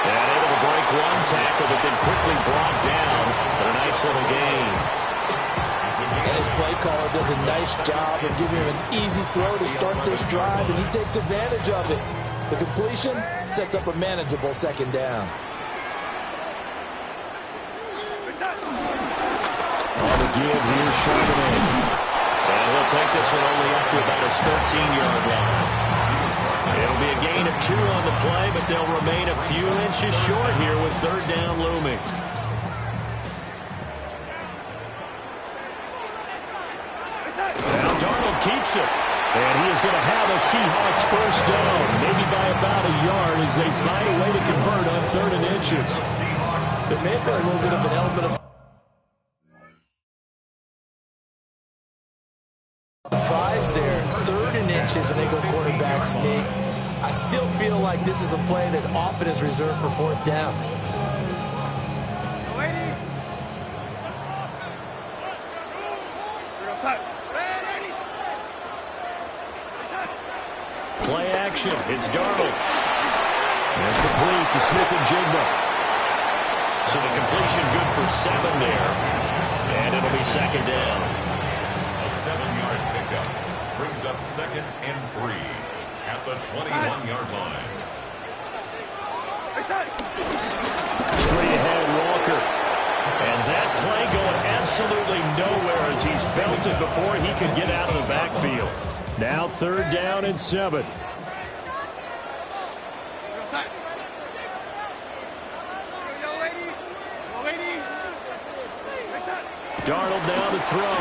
And able to break one tackle, but then quickly brought down. But a nice little gain. And his play caller does a nice job of giving him an easy throw to start this drive, and he takes advantage of it. The completion sets up a manageable second down. On the give, here's Charbonnet. And he'll take this one only up to about his 13-yard line. It'll be a gain of 2 on the play, but they'll remain a few inches short here with third down looming. Now Darnold keeps it. And he is going to have a Seahawks first down, maybe by about a yard as they find a way to convert on 3rd and inches. There may have been a little bit of an element of surprise there. 3rd and inches, and they go quarterback sneak. I still feel like this is a play that often is reserved for 4th down. Play action. It's Darnold. And complete to Smith-Njigba. So the completion good for 7 there. And it'll be second down. A 7-yard pickup brings up 2nd and 3 at the 21-yard line. Straight ahead, Walker. And that play going absolutely nowhere as he's belted before he could get out of the backfield. Now 3rd down and 7. Darnold now to throw.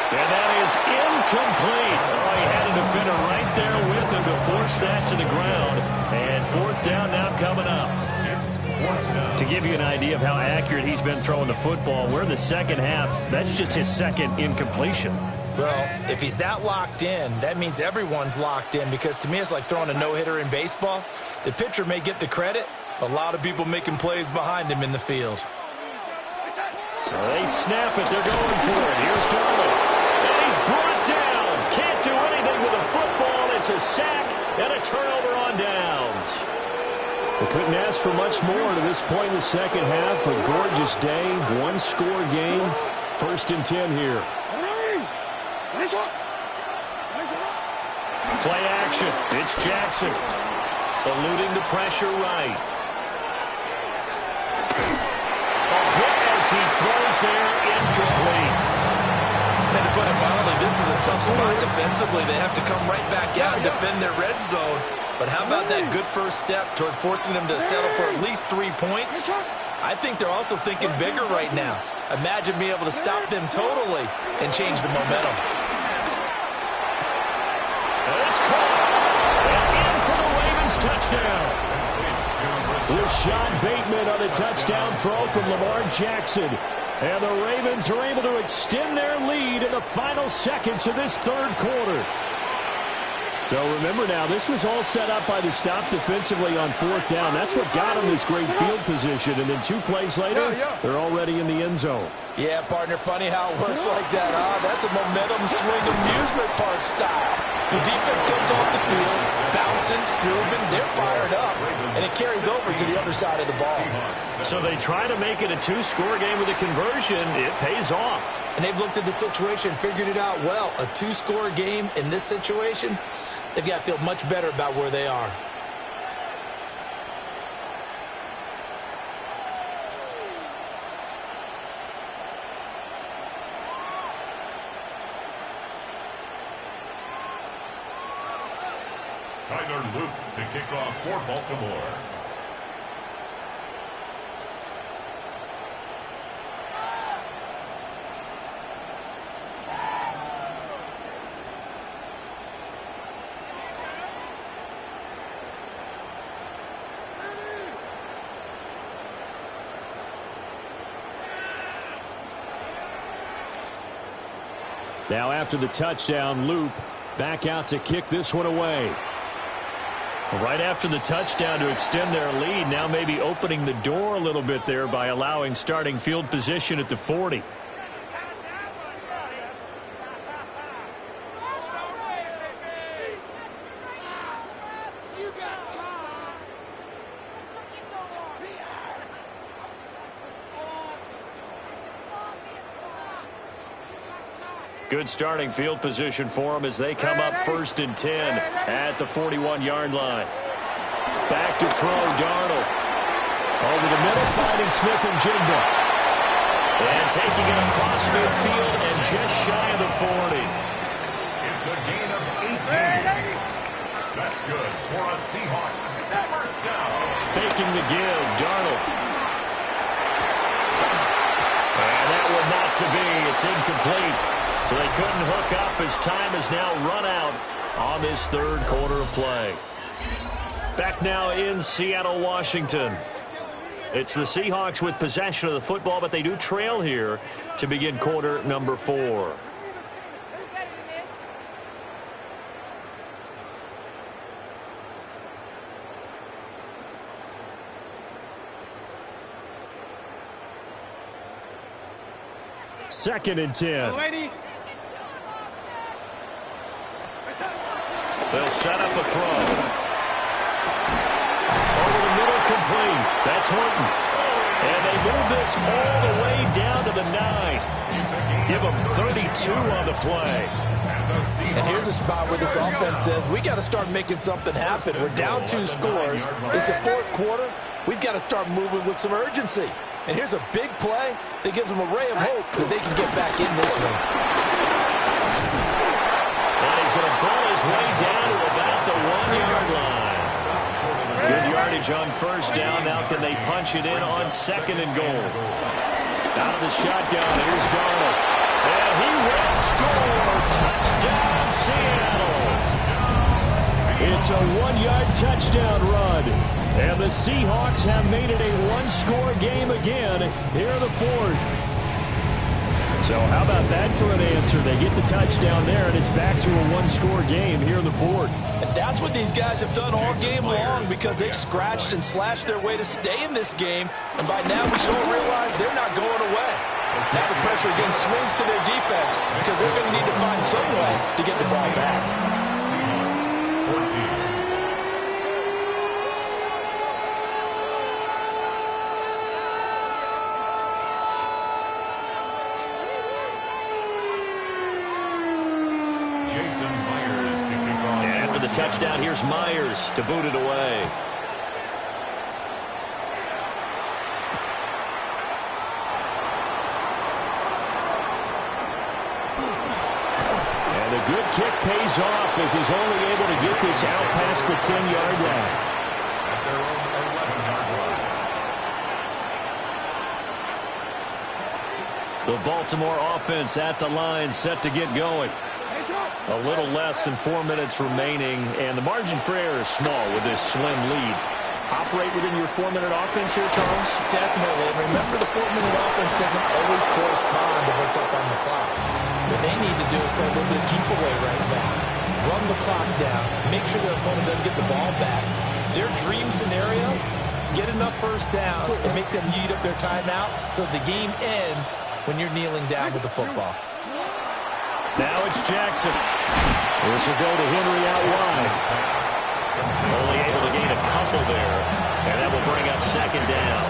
And that is incomplete. Oh, he had a defender right there with him to force that to the ground. And 4th down now coming up. To give you an idea of how accurate he's been throwing the football, we're in the second half. That's just his 2nd incompletion. Well, if he's that locked in, that means everyone's locked in, because to me it's like throwing a no-hitter in baseball. The pitcher may get the credit, but a lot of people making plays behind him in the field. They snap it. They're going for it. Here's Darnold. And he's brought down. Can't do anything with the football. It's a sack and a turnover on downs. They couldn't ask for much more to this point in the second half. A gorgeous day. 1-score game. 1st and 10 here. Play action. It's Jackson. Eluding the pressure right. He throws there, incomplete. And to put it mildly, this is a tough spot defensively. They have to come right back out and defend their red zone. But how about that good first step towards forcing them to settle for at least 3 points? I think they're also thinking bigger right now. Imagine being able to stop them totally and change the momentum. And it's caught. And in for the Ravens touchdown. Rashad Bateman on a touchdown throw from Lamar Jackson. And the Ravens are able to extend their lead in the final seconds of this 3rd quarter. So remember now, this was all set up by the stop defensively on 4th down. That's what got them this great field position. And then 2 plays later, they're already in the end zone. Yeah, partner, funny how it works like that, huh? That's a momentum swing amusement park style. The defense comes off the field, bouncing, grooving, they're fired up, and it carries over to the other side of the ball. So they try to make it a 2-score game with a conversion. It pays off. And they've looked at the situation, figured it out well. A 2-score game in this situation, they've got to feel much better about where they are. Tyler Luke to kick off for Baltimore. Now after the touchdown, Loop back out to kick this one away. Right after the touchdown to extend their lead, now maybe opening the door a little bit there by allowing starting field position at the 40. Good starting field position for them as they come up 1st and 10 at the 41-yard line. Back to throw, Darnold. Over the middle, finding Smith and Jigba. And taking it across midfield and just shy of the 40. It's a gain of 18. That's good for a Seahawks first down. Faking the give, Darnold. And that one not to be. It's incomplete. So they couldn't hook up as time has now run out on this third quarter of play. Back now in Seattle, Washington. It's the Seahawks with possession of the football, but they do trail here to begin quarter number 4. Second and 10. They'll set up a throw. Over the middle, complete. That's Horton. And they move this all the way down to the 9. Give them 32 on the play. And here's a spot where this offense says, we got to start making something happen. We're down 2 scores. It's the 4th quarter. We've got to start moving with some urgency. And here's a big play that gives them a ray of hope that they can get back in this one. And he's going to ball his way down to about the 1-yard line. Good yardage on first down. Now can they punch it in on 2nd and goal? Out of the shotgun, here's Darnold. And he will score. Touchdown, Seattle. It's a 1-yard touchdown run. And the Seahawks have made it a 1-score game again here in the 4th. So how about that for an answer? They get the touchdown there, and it's back to a 1-score game here in the 4th. And that's what these guys have done all game long because they've scratched and slashed their way to stay in this game. And by now we should all realize they're not going away. Now the pressure again swings to their defense because they're going to need to find some way to get the ball back. Seahawks 14. Touchdown, here's Myers to boot it away. And a good kick pays off as he's only able to get this out past the 10-yard line. At their own 11-yard line. The Baltimore offense at the line, set to get going. A little less than 4 minutes remaining, and the margin for error is small with this slim lead. Operate within your 4-minute offense here, Charles? Definitely. And remember, the 4-minute offense doesn't always correspond to what's up on the clock. What they need to do is play a little bit of keep away right now. Run the clock down. Make sure their opponent doesn't get the ball back. Their dream scenario, get enough first downs and make them eat up their timeouts so the game ends when you're kneeling down with the football. Now it's Jackson. This will go to Henry out wide. Only able to gain a couple there, and that will bring up 2nd down.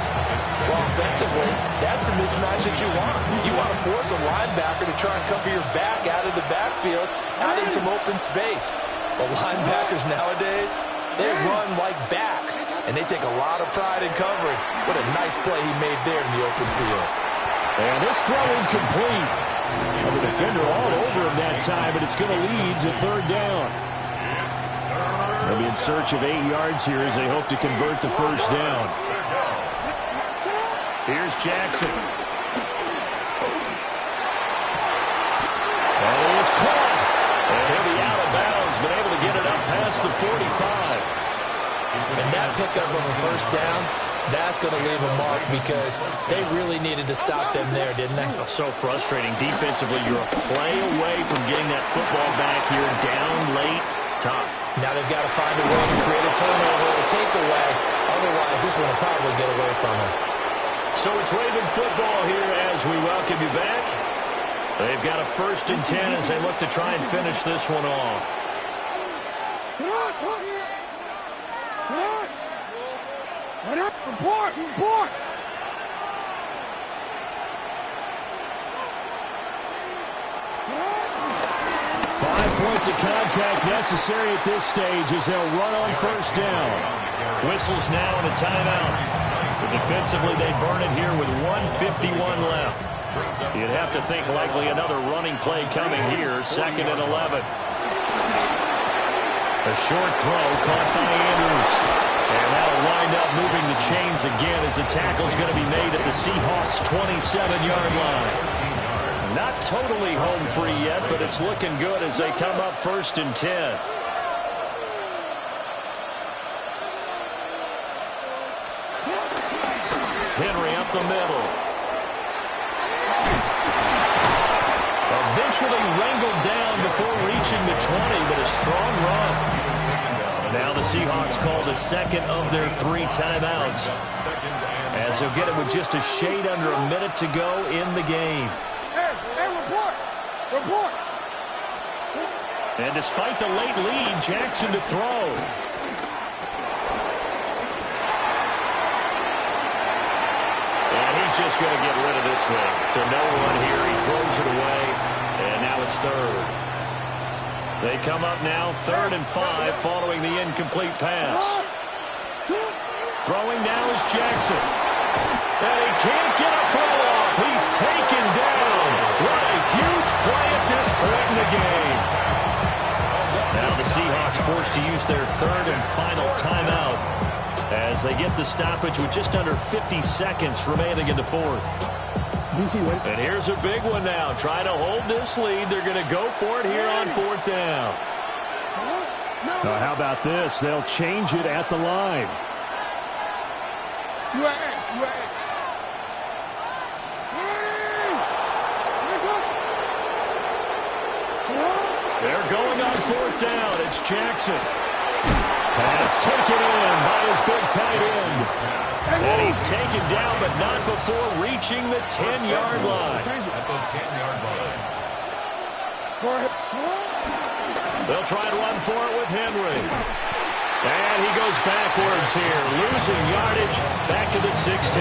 Well, offensively, that's the mismatch that you want. You want to force a linebacker to try and cover your back out of the backfield, out in some open space. The linebackers nowadays, they run like backs, and they take a lot of pride in covering. What a nice play he made there in the open field. And this throw incomplete. And the defender all over him that time, but it's going to lead to 3rd down. They'll be in search of 8 yards here as they hope to convert the first down. Here's Jackson. And he is caught. And he'll be out of bounds, but able to get it up past the 45. And that pickup of a first down, that's going to leave a mark because they really needed to stop them there, didn't they? So frustrating. Defensively, you're a play away from getting that football back here down late. Tough. Now they've got to find a way to create a turnover or takeaway. Otherwise, this one will probably get away from them. So it's Raven football here as we welcome you back. They've got a 1st and 10 as they look to try and finish this one off. Report! 5 points of contact necessary at this stage as they'll run on first down. Whistles now and a timeout. So defensively, they burn it here with 1:51 left. You'd have to think likely another running play coming here, 2nd and 11. A short throw caught by Andrews. And that'll wind up moving the chains again as the tackle's going to be made at the Seahawks' 27-yard line. Not totally home free yet, but it's looking good as they come up 1st and 10. Henry up the middle. Eventually wrangled down before reaching the 20, but a strong run. Now the Seahawks call the 2nd of their 3 timeouts, as they'll get it with just a shade under a minute to go in the game. Hey, report. And despite the late lead, Jackson to throw. And he's just going to get rid of this thing. To no one here, he throws it away, and now it's 3rd. They come up now 3rd and 5 following the incomplete pass. Throwing now is Jackson. And he can't get a throw off. He's taken down. What a huge play at this point in the game. Now the Seahawks forced to use their 3rd and final timeout as they get the stoppage with just under 50 seconds remaining in the 4th. And here's a big one now. Trying to hold this lead. They're going to go for it here on 4th down. How about this? They'll change it at the line. They're going on 4th down. It's Jackson. Pass taken in by his big tight end. And he's taken down, but not before reaching the 10-yard line. They'll try and run for it with Henry. And he goes backwards here, losing yardage back to the 16.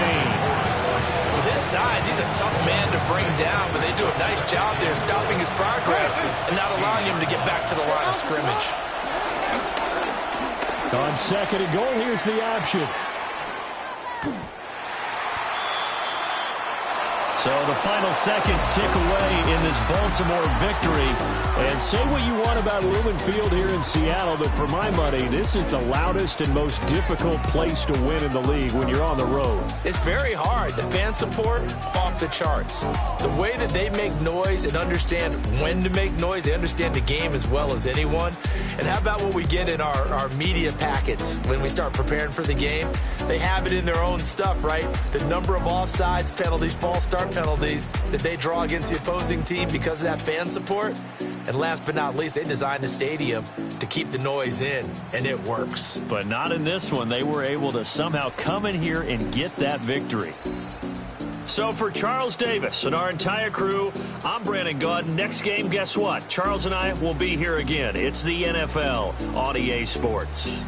With his size, he's a tough man to bring down, but they do a nice job there stopping his progress and not allowing him to get back to the line of scrimmage. On 2nd and goal, here's the option. So the final seconds tick away in this Baltimore victory. And say what you want about Lumen Field here in Seattle, but for my money, this is the loudest and most difficult place to win in the league when you're on the road. It's very hard. The fan support, off the charts. The way that they make noise and understand when to make noise, they understand the game as well as anyone. And how about what we get in our media packets when we start preparing for the game? They have it in their own stuff, right? The number of offsides penalties, false start penalties that they draw against the opposing team because of that fan support. And last but not least, they designed the stadium to keep the noise in, and it works. But not in this one. They were able to somehow come in here and get that victory. So for Charles Davis and our entire crew, I'm Brandon Gaudin. Next game, guess what? Charles and I will be here again. It's the NFL on EA Sports.